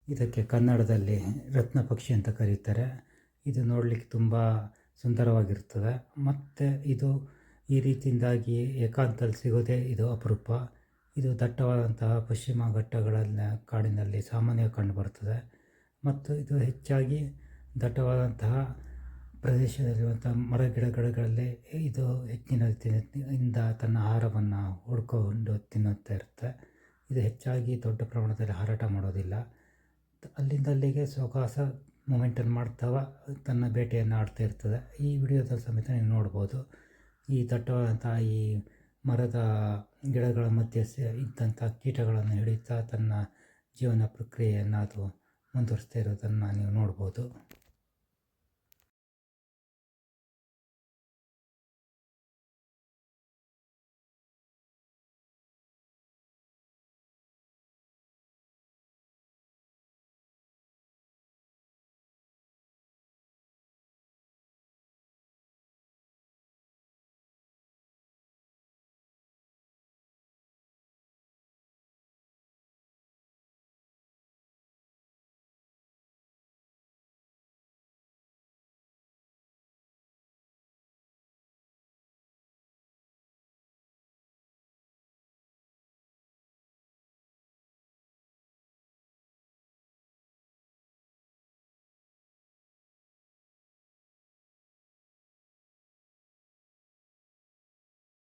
ಇದಕ್ಕೆ ಕನ್ನಡದಲ್ಲಿ ರತ್ನ ಪಕ್ಷಿ ಅಂತ ಕರೀತಾರೆ. ಇದು ನೋಡಲಿಕ್ಕೆ ತುಂಬ ಸುಂದರವಾಗಿರ್ತದೆ. ಮತ್ತು ಇದು ಈ ರೀತಿಯಿಂದಾಗಿ ಏಕಾಂತದಲ್ಲಿ ಸಿಗೋದೇ ಇದು ಅಪರೂಪ. ಇದು ದಟ್ಟವಾದಂತಹ ಪಶ್ಚಿಮ ಘಟ್ಟಗಳನ್ನ ಕಾಡಿನಲ್ಲಿ ಸಾಮಾನ್ಯವಾಗಿ ಕಂಡುಬರ್ತದೆ. ಮತ್ತು ಇದು ಹೆಚ್ಚಾಗಿ ದಟ್ಟವಾದಂತಹ ಪ್ರದೇಶದಲ್ಲಿರುವಂಥ ಮರ ಗಿಡಗಳಲ್ಲಿ ಇದು ಹೆಚ್ಚಿನ ಇಂದ ತನ್ನ ಆಹಾರವನ್ನು ಹುಡ್ಕೊಂಡು ತಿನ್ನುತ್ತಾ ಇರುತ್ತೆ. ಇದು ಹೆಚ್ಚಾಗಿ ದೊಡ್ಡ ಪ್ರಮಾಣದಲ್ಲಿ ಹಾರಾಟ ಮಾಡೋದಿಲ್ಲ. ಅಲ್ಲಿಂದ ಅಲ್ಲಿಗೆ ಸಾವಕಾಶ ಮೂಮೆಂಟನ್ನು ಮಾಡ್ತಾವ ತನ್ನ ಬೇಟೆಯನ್ನು ಆಡ್ತಾ ಇರ್ತದೆ. ಈ ವಿಡಿಯೋದಲ್ಲಿ ಸಮೇತ ನೀವು ನೋಡ್ಬೋದು. ಈ ದಟ್ಟವಾದಂಥ ಈ ಮರದ ಗಿಡಗಳ ಮಧ್ಯೆ ಇದ್ದಂಥ ಕೀಟಗಳನ್ನು ಹಿಡಿತಾ ತನ್ನ ಜೀವನ ಪ್ರಕ್ರಿಯೆಯನ್ನು ಅದು ಮುಂದುವರಿಸ್ತಾ ಇರೋದನ್ನು ನೀವು ನೋಡ್ಬೋದು.